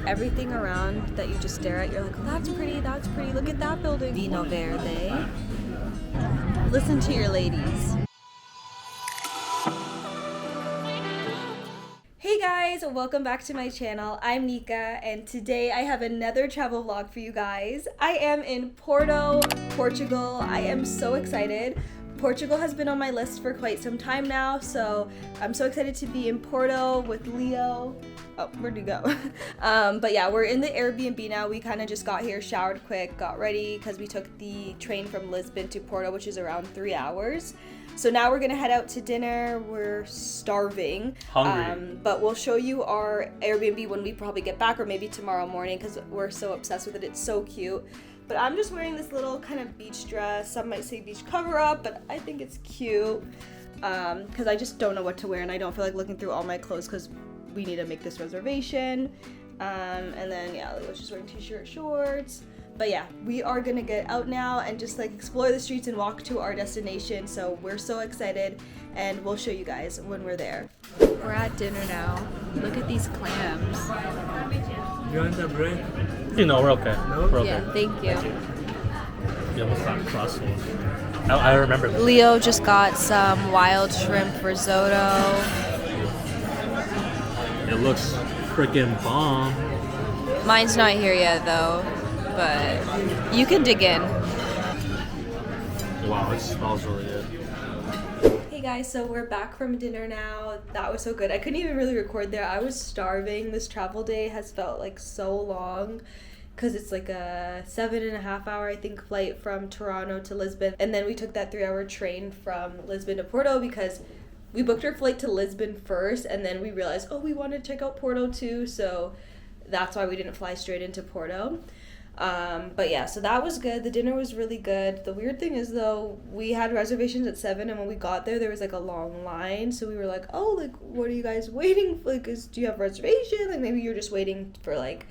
everything around that you just stare at, you're like, oh, that's pretty, look at that building. Vino Verde. Listen to your ladies. Hey guys, welcome back to my channel. I'm Neekah, and today I have another travel vlog for you guys. I am in Porto, Portugal. I am so excited. Portugal has been on my list for quite some time now, so I'm so excited to be in Porto with Leo. Oh, where'd he go? But yeah, we're in the Airbnb now. We kind of just got here, showered quick, got ready, because we took the train from Lisbon to Porto, which is around 3 hours. So now we're gonna head out to dinner. We're starving. Hungry. But we'll show you our Airbnb when we probably get back, or maybe tomorrow morning, because we're so obsessed with it. It's so cute. But I'm just wearing this little kind of beach dress. Some might say beach cover up, but I think it's cute. Because I just don't know what to wear, and I don't feel like looking through all my clothes because we need to make this reservation. And then yeah, I was just wearing t-shirt, shorts. But yeah, we are gonna get out now and just like explore the streets and walk to our destination. So we're so excited, and we'll show you guys when we're there. We're at dinner now. Look at these clams. You want the bread? You know, we're okay. No? We're okay. Yeah, thank you. You almost got crust. I remember this. Leo just got some wild shrimp risotto. It looks freaking bomb. Mine's not here yet though, but you can dig in. Wow, it smells really good. Hey guys, so we're back from dinner now. That was so good. I couldn't even really record there. I was starving. This travel day has felt like so long because it's like a 7.5 hour, I think, flight from Toronto to Lisbon. And then we took that 3-hour train from Lisbon to Porto because we booked our flight to Lisbon first, and then we realized, oh, we want to check out Porto too. So that's why we didn't fly straight into Porto. But yeah, so that was good. The dinner was really good. The weird thing is though, we had reservations at 7, and when we got there was like a long line. So we were like, oh, like, what are you guys waiting for? Like, do you have reservations? Like, maybe you're just waiting for like,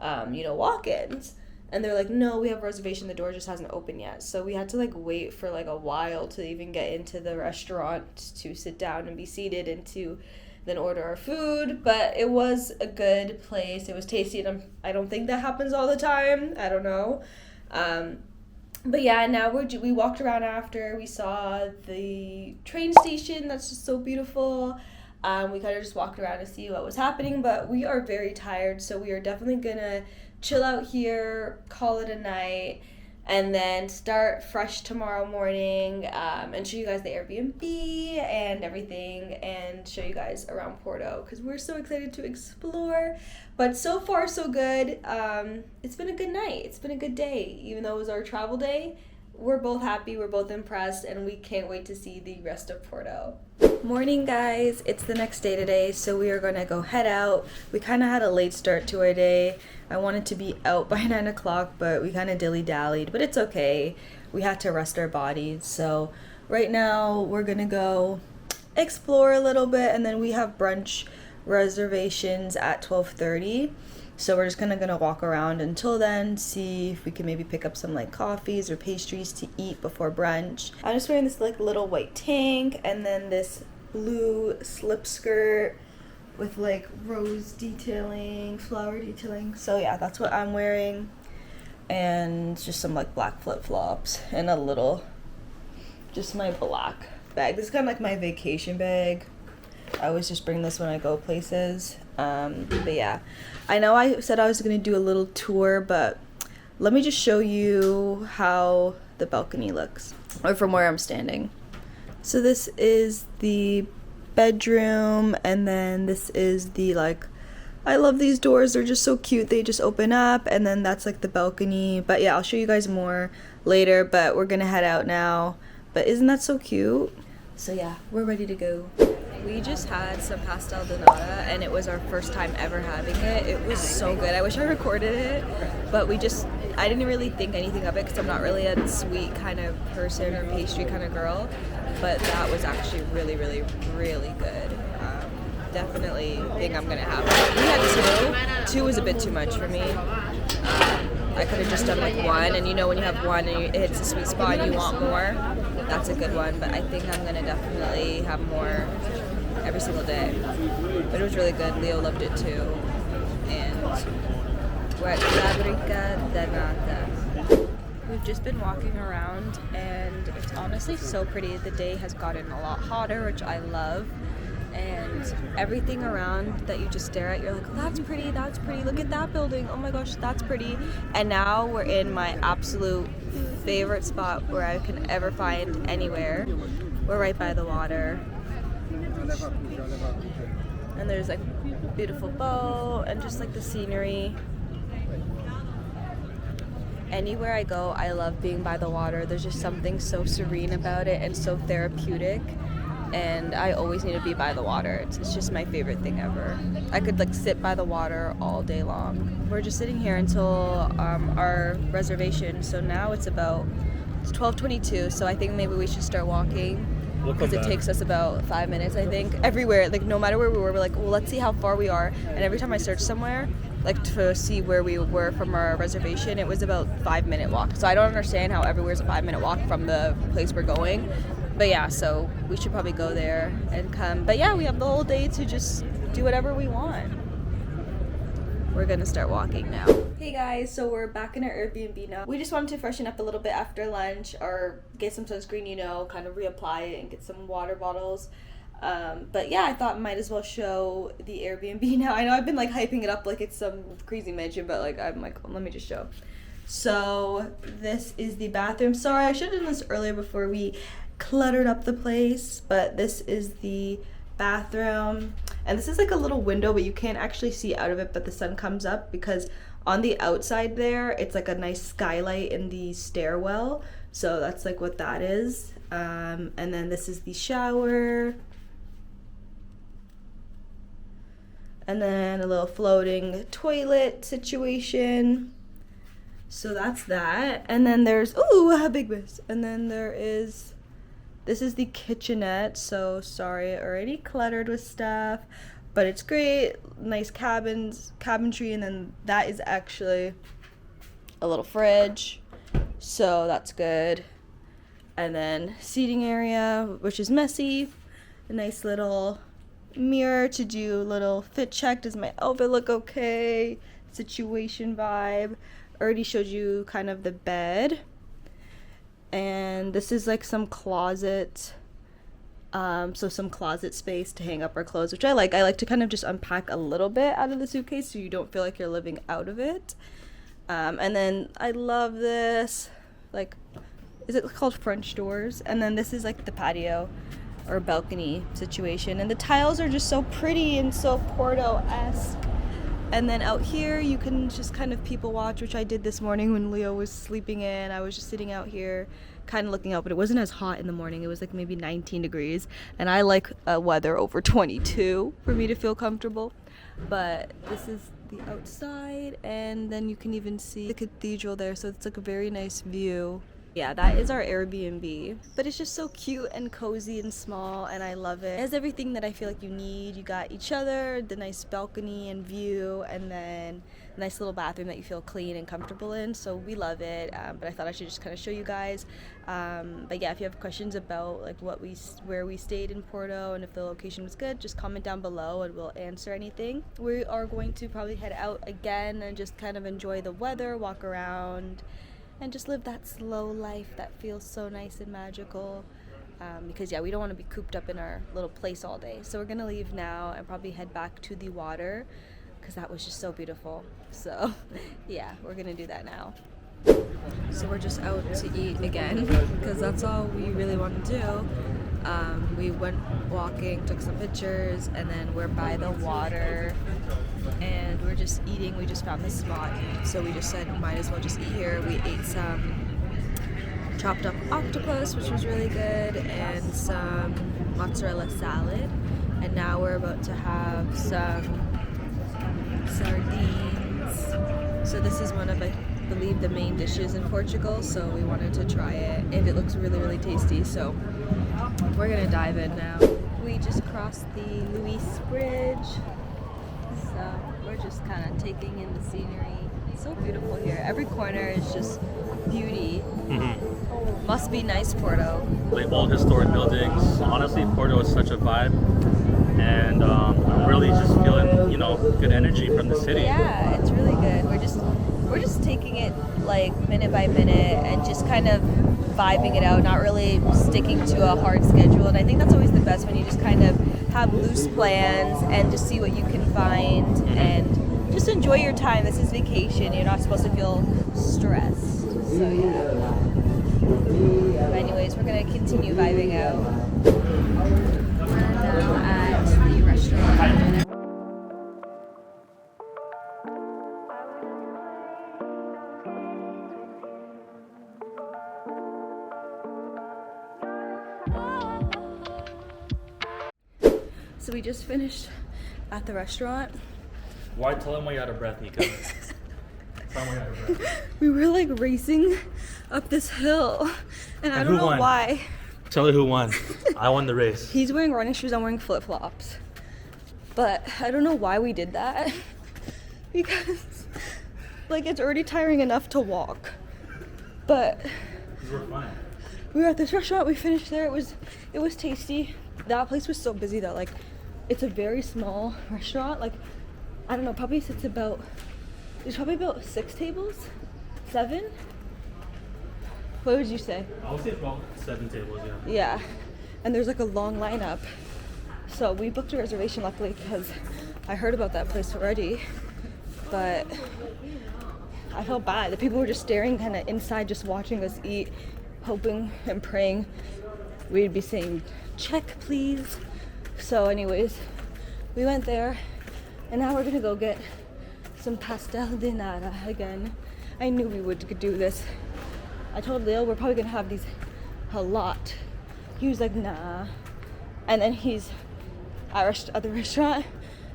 walk-ins. And they're like, no, we have a reservation. The door just hasn't opened yet. So we had to like wait for like a while to even get into the restaurant to sit down and be seated and to then order our food. But it was a good place. It was tasty, and I don't think that happens all the time. I don't know. But yeah, now we walked around after. We saw the train station. That's just so beautiful. We kind of just walked around to see what was happening, but we are very tired, so we are definitely gonna chill out here, call it a night, and then start fresh tomorrow morning, and show you guys the Airbnb and everything, and show you guys around Porto, because we're so excited to explore. But so far so good. It's been a good night. It's been a good day. Even though it was our travel day, we're both happy, we're both impressed, and we can't wait to see the rest of Porto. Morning guys, it's the next day today, so we are gonna go head out. We kind of had a late start to our day. I wanted to be out by 9 o'clock, but we kind of dilly-dallied, but it's okay. We had to rest our bodies. So right now we're gonna go explore a little bit, and then we have brunch reservations at 12:30. So we're just gonna walk around until then, see if we can maybe pick up some like coffees or pastries to eat before brunch. I'm just wearing this like little white tank, and then this blue slip skirt with like rose detailing, flower detailing. So yeah, that's what I'm wearing. And just some like black flip-flops and a little, just my black bag. This is kind of like my vacation bag. I always just bring this when I go places. But yeah, I know I said I was going to do a little tour, but let me just show you how the balcony looks, or from where I'm standing. So this is the bedroom, and then this is the like, I love these doors. They're just so cute. They just open up, and then that's like the balcony. But yeah, I'll show you guys more later, but we're going to head out now. But isn't that so cute? So yeah, we're ready to go. We just had some pastel de nata, and it was our first time ever having it. It was so good. I wish I recorded it, but I didn't really think anything of it because I'm not really a sweet kind of person or pastry kind of girl, but that was actually really, really, really good. Definitely think I'm gonna have it. We had two. Two was a bit too much for me. I could have just done like one, and you know when you have one and it hits a sweet spot and you want more, that's a good one. But I think I'm gonna definitely have more every single day. But it was really good. Leo loved it too, and We're at Fábrica de Nata. We've just been walking around and it's honestly so pretty. The day has gotten a lot hotter, which I love. And everything around that you just stare at, you're like, oh, that's pretty, look at that building, oh my gosh, that's pretty. And now we're in my absolute favorite spot where I can ever find anywhere. We're right by the water. And there's like beautiful boat and just like the scenery. Anywhere I go, I love being by the water. There's just something so serene about it and so therapeutic. And I always need to be by the water. It's just my favorite thing ever. I could like sit by the water all day long. We're just sitting here until our reservation. So now it's 12:22. So I think maybe we should start walking because it takes us about 5 minutes. I think everywhere, like no matter where we were, we're like, well, let's see how far we are. And every time I search somewhere, like to see where we were from our reservation, it was about 5-minute walk. So I don't understand how everywhere's a 5-minute walk from the place we're going. But yeah, so we should probably go there and come. But yeah, we have the whole day to just do whatever we want. We're gonna start walking now. Hey guys, so we're back in our Airbnb now. We just wanted to freshen up a little bit after lunch or get some sunscreen, you know, kind of reapply it and get some water bottles. But yeah, I thought I might as well show the Airbnb now. I know I've been like hyping it up like it's some crazy mansion, but like I'm like, let me just show. So this is the bathroom. Sorry, I should have done this earlier before we cluttered up the place, but this is the bathroom. And this is like a little window, but you can't actually see out of it, but the sun comes up because on the outside there, it's like a nice skylight in the stairwell. So that's like what that is. And then this is the shower. And then a little floating toilet situation. So that's that. And then there's, ooh, how big this. And then this is the kitchenette. So sorry, already cluttered with stuff, but it's great. Nice cabinetry. And then that is actually a little fridge. So that's good. And then seating area, which is messy. A nice little mirror to do a little fit check. Does my outfit look okay? Situation vibe. Already showed you kind of the bed. And this is like some closet, so some closet space to hang up our clothes, which I like. I like to kind of just unpack a little bit out of the suitcase so you don't feel like you're living out of it. And then I love this, like, is it called French doors? And then this is like the patio or balcony situation. And the tiles are just so pretty and so Porto-esque. And then out here, you can just kind of people watch, which I did this morning when Leo was sleeping in. I was just sitting out here kind of looking out, but it wasn't as hot in the morning. It was like maybe 19 degrees. And I like weather over 22 for me to feel comfortable. But this is the outside, and then you can even see the cathedral there. So it's like a very nice view. Yeah, that is our Airbnb, but it's just so cute and cozy and small, and I love it. It has everything that I feel like you need. You got each other, the nice balcony and view, and then a nice little bathroom that you feel clean and comfortable in, so we love it. But I thought I should just kind of show you guys. But yeah, if you have questions about like where we stayed in Porto and if the location was good, just comment down below and we'll answer anything. We are going to probably head out again and just kind of enjoy the weather, walk around, and just live that slow life that feels so nice and magical. Because yeah, we don't want to be cooped up in our little place all day. So we're gonna leave now and probably head back to the water because that was just so beautiful. So yeah, we're gonna do that now. So we're just out to eat again because that's all we really want to do. We went walking, took some pictures, and then we're by the water and we're just eating. We just found this spot, so we just said might as well just eat here. We ate some chopped up octopus, which was really good, and some mozzarella salad, and now we're about to have some sardines. So this is one of, I believe, the main dishes in Portugal, so we wanted to try it, and it looks really, really tasty, so we're gonna dive in now. We just crossed the Luis Bridge, so we're just kind of taking in the scenery. It's so beautiful here. Every corner is just beauty. Mm-hmm. Must be nice, Porto. Like old historic buildings. Honestly, Porto is such a vibe, and I'm really just feeling, good energy from the city. Yeah, it's really good. We're just like minute by minute and just kind of vibing it out, not really sticking to a hard schedule. And I think that's always the best when you just kind of have loose plans and just see what you can find and just enjoy your time. This is vacation. You're not supposed to feel stressed. So yeah. But anyways, we're gonna continue vibing out. We're now at the restaurant. So we just finished at the restaurant. Why tell him why you're out of breath, Neekah? Tell him why you're out of breath. We were like racing up this hill, and I don't know why. Tell her who won. I won the race. He's wearing running shoes, I'm wearing flip-flops. But I don't know why we did that. Because like it's already tiring enough to walk. But We're fine. we were at this restaurant, we finished there, it was tasty. That place was so busy though, like it's a very small restaurant, like I don't know, there's probably about 6 tables? 7? What would you say? I would say about 7 tables, yeah. Yeah, and there's like a long lineup. So we booked a reservation luckily because I heard about that place already, but I felt bad. The people were just staring kind of inside, just watching us eat, hoping and praying we'd be saying, check please. So anyways, we went there and now we're gonna go get some pastel de nata again. I knew we would do this. I told Leo we're probably gonna have these a lot. He was like, nah. And then he's at the restaurant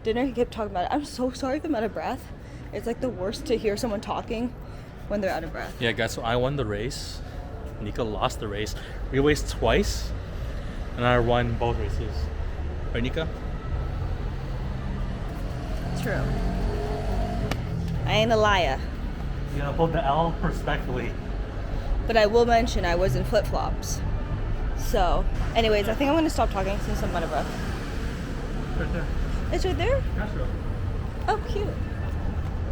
dinner, he kept talking about it. I'm so sorry if I'm out of breath. It's like the worst to hear someone talking when they're out of breath. Yeah, guys, so I won the race. Neekah lost the race. We raced twice, and I won both races. Right, Neekah? True. I ain't a liar. You gotta hold the L respectfully. But I will mention I was in flip-flops. So, anyways, I think I'm gonna stop talking since I'm out of breath. Right there. It's right there? Yeah, sure. Oh, cute.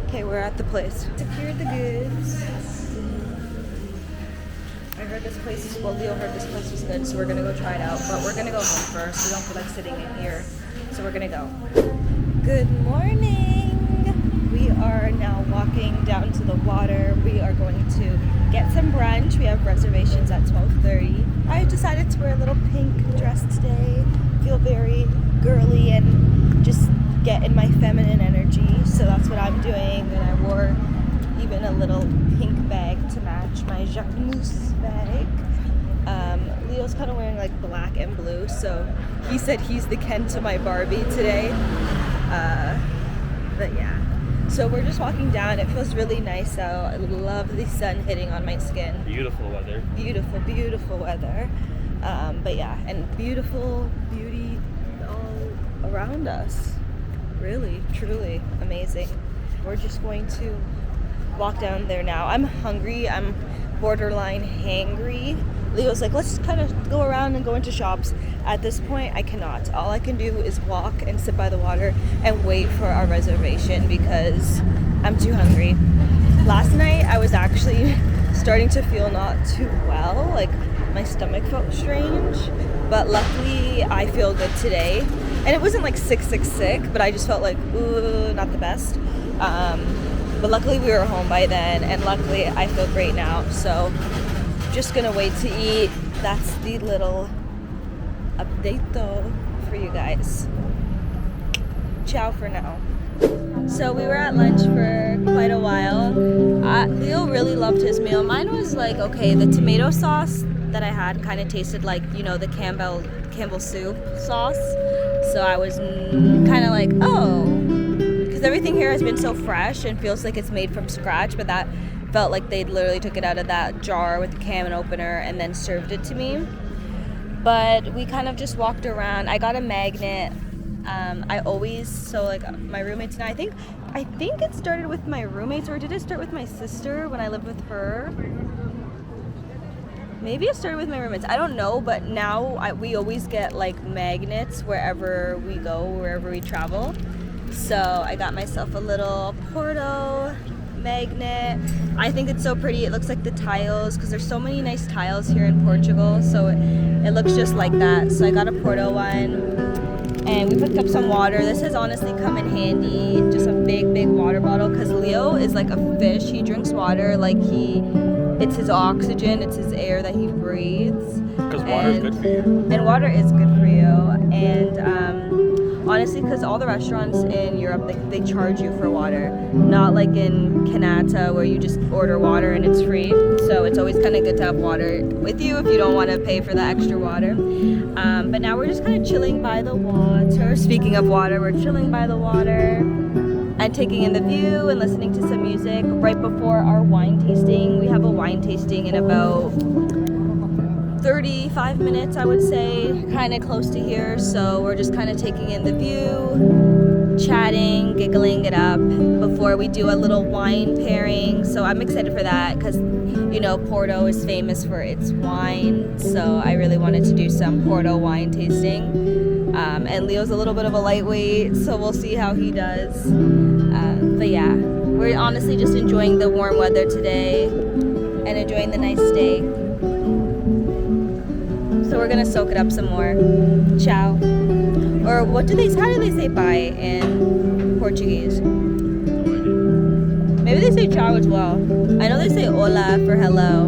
Okay, we're at the place. Secured the goods. I heard this place, Leo heard this place was good, so we're gonna go try it out. But we're gonna go home first. We don't feel like sitting in here. So we're gonna go. Good morning. We are now walking down to the water. We are going to get some brunch. We have reservations at 12:30. I decided to wear a little pink dress today. Feel very girly and just get in my feminine energy. So that's what I'm doing. And I wore even a little pink bag to match my Xoxo bag. Leo's kind of wearing like black and blue. So he said he's the Ken to my Barbie today. But yeah. So we're just walking down. It feels really nice out. I love the sun hitting on my skin. Beautiful weather. Beautiful, beautiful weather. But yeah, and beautiful beauty all around us. Really, truly amazing. We're just going to walk down there now. I'm hungry. I'm borderline hangry. Leo's like, let's kind of go around and go into shops. At this point, I cannot. All I can do is walk and sit by the water and wait for our reservation because I'm too hungry. Last night, I was actually starting to feel not too well. Like, my stomach felt strange. But luckily, I feel good today. And it wasn't like sick, but I just felt like, ooh, not the best. But luckily, we were home by then. And luckily, I feel great now. So just gonna wait to eat. That's the little update though for you guys. Ciao for now. So we were at lunch for quite a while. Leo really loved his meal. Mine was like, okay, the tomato sauce that I had kind of tasted like, you know, the Campbell soup sauce. So I was kind of like, oh, because everything here has been so fresh and feels like it's made from scratch, but that felt like they literally took it out of that jar with the can opener and then served it to me. But we kind of just walked around. I got a magnet. My roommates and I think it started with my roommates, or did it start with my sister when I lived with her? Maybe it started with my roommates. I don't know, but now we always get like magnets wherever we go, wherever we travel. So I got myself a little Porto magnet. I think it's so pretty. It looks like the tiles, because there's so many nice tiles here in Portugal, so it looks just like that. So I got a Porto one, and we picked up some water. This has honestly come in handy, just a big water bottle, because Leo is like a fish. He drinks water like it's his oxygen, it's his air that he breathes. Because water is good for you. And water is good for you. And honestly, because all the restaurants in Europe, they charge you for water. Not like in Canada where you just order water and it's free. So it's always kind of good to have water with you if you don't want to pay for the extra water. But now we're just kind of chilling by the water. Speaking of water, we're chilling by the water and taking in the view and listening to some music right before our wine tasting. We have a wine tasting in about 35 minutes, I would say, kind of close to here. So we're just kind of taking in the view, chatting, giggling it up before we do a little wine pairing. So I'm excited for that because, you know, Porto is famous for its wine. So I really wanted to do some Porto wine tasting. And Leo's a little bit of a lightweight, so we'll see how he does. But yeah, we're honestly just enjoying the warm weather today and enjoying the nice day. So we're gonna soak it up some more. Ciao. Or how do they say bye in Portuguese? Maybe they say ciao as well. I know they say hola for hello.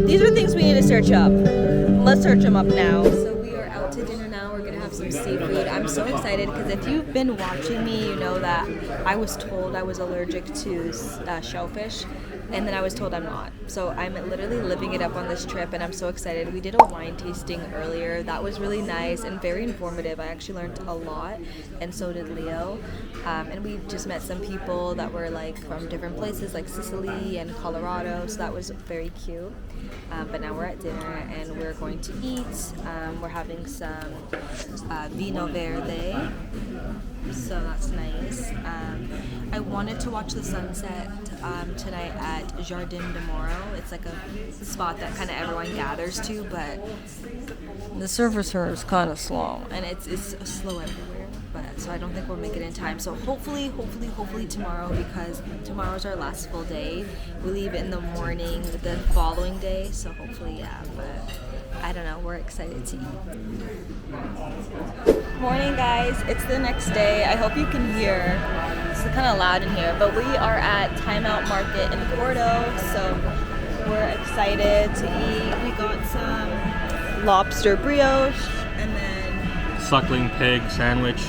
These are things we need to search up. Let's search them up now. So we are out to dinner now. We're gonna have some seafood. I'm so excited because if you've been watching me, you know that I was told I was allergic to shellfish. And then I was told I'm not. So I'm literally living it up on this trip and I'm so excited. We did a wine tasting earlier. That was really nice and very informative. I actually learned a lot and so did Leo. And we just met some people that were like from different places like Sicily and Colorado. So that was very cute. But now we're at dinner and we're going to eat. We're having some vino verde. So that's nice. I wanted to watch the sunset tonight at Jardim de Moro. It's like a spot that kind of everyone gathers to, but the service here is kind of slow, and it's slow everywhere. But so I don't think we'll make it in time. So hopefully tomorrow, because tomorrow's our last full day. We leave in the morning the following day. So hopefully, yeah. But I don't know. We're excited to eat. Morning, guys. It's the next day. I hope you can hear. It's kind of loud in here, but we are at Time Out Market in Porto, so we're excited to eat. We got some lobster brioche and then Suckling pig sandwich.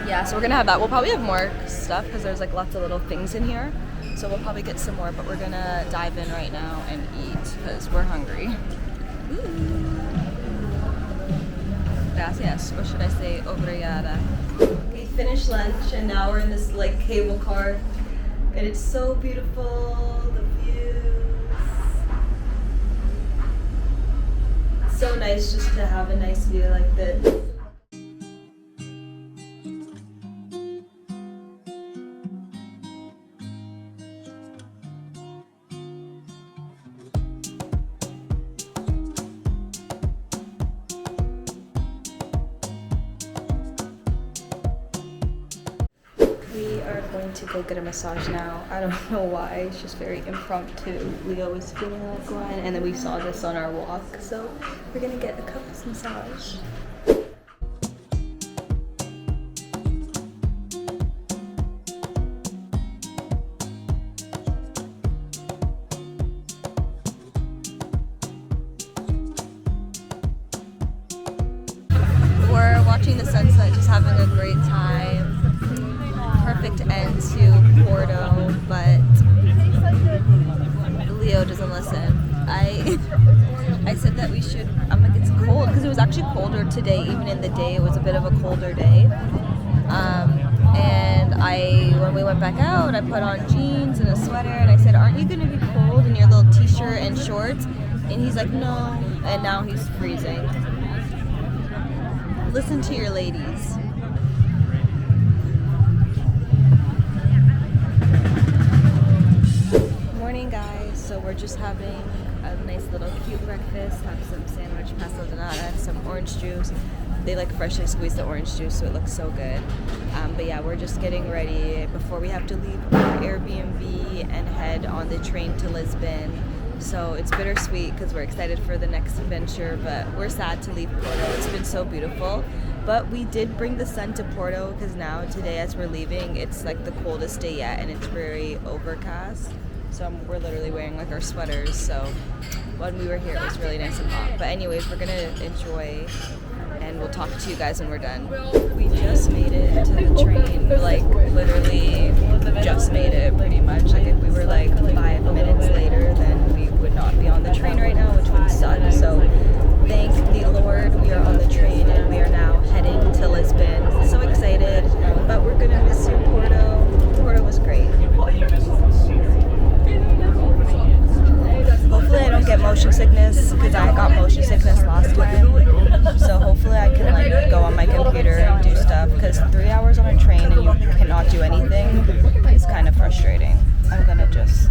Yeah, so we're gonna have that. We'll probably have more stuff because there's like lots of little things in here, so we'll probably get some more, but we're gonna dive in right now and eat because we're hungry. Gracias, or should I say obrigada? We finished lunch and now we're in this like cable car and it's so beautiful, the views. It's so nice just to have a nice view like this. To go get a massage now. I don't know why, it's just very impromptu. Leo was feeling like one and then we saw this on our walk, so we're gonna get a couples massage. We're watching the sunset, just having a great time. Perfect end to Porto, but Leo doesn't listen. I said that we should, I'm like, it's cold, because it was actually colder today, even in the day, it was a bit of a colder day. And when we went back out, I put on jeans and a sweater, and I said, aren't you going to be cold in your little t-shirt and shorts? And he's like, no, and now he's freezing. Listen to your ladies. Morning, guys. So we're just having a nice little cute breakfast. Have some sandwich, pasta donata, and some orange juice. They like freshly squeezed the orange juice, so it looks so good. But yeah, we're just getting ready before we have to leave our Airbnb and head on the train to Lisbon. So it's bittersweet because we're excited for the next adventure, but we're sad to leave Porto. It's been so beautiful. But we did bring the sun to Porto because now today as we're leaving, it's like the coldest day yet and it's very overcast. So we're literally wearing like our sweaters. So when we were here, it was really nice and hot. But anyways, we're gonna enjoy and we'll talk to you guys when we're done. We just made it to the train, like literally just made it pretty much. Like if we were like 5 minutes later, then we would not be on the train right now, which would suck. So thank the Lord we are on the train and we are now heading to Lisbon. So excited, but we're gonna miss you, Porto. Porto was great. Hopefully I don't get motion sickness because I got motion sickness last time. So hopefully I can like go on my computer and do stuff because 3 hours on a train and you cannot do anything is kind of frustrating. I'm gonna just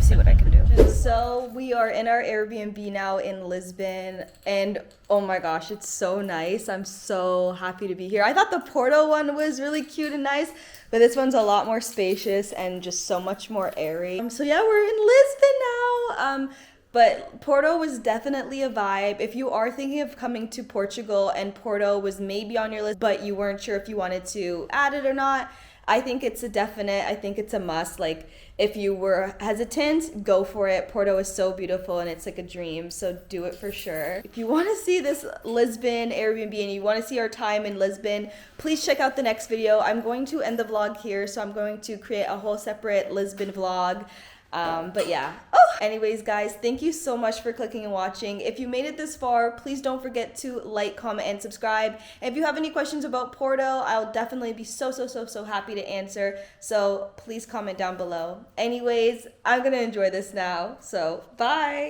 see what I can do. So we are in our Airbnb now in Lisbon and oh my gosh, it's so nice. I'm so happy to be here. I thought the Porto one was really cute and nice, but this one's a lot more spacious and just so much more airy. So yeah, we're in Lisbon now. But Porto was definitely a vibe. If you are thinking of coming to Portugal and Porto was maybe on your list, but you weren't sure if you wanted to add it or not, I think it's a definite. I think it's a must. Like if you were hesitant, go for it. Porto is so beautiful and it's like a dream. So do it for sure. If you want to see this Lisbon Airbnb and you want to see our time in Lisbon, please check out the next video. I'm going to end the vlog here. So I'm going to create a whole separate Lisbon vlog. But yeah. Anyways, guys, thank you so much for clicking and watching. If you made it this far, please don't forget to like, comment, and subscribe. And if you have any questions about Porto, I'll definitely be so happy to answer. So please comment down below. Anyways, I'm gonna enjoy this now. So bye.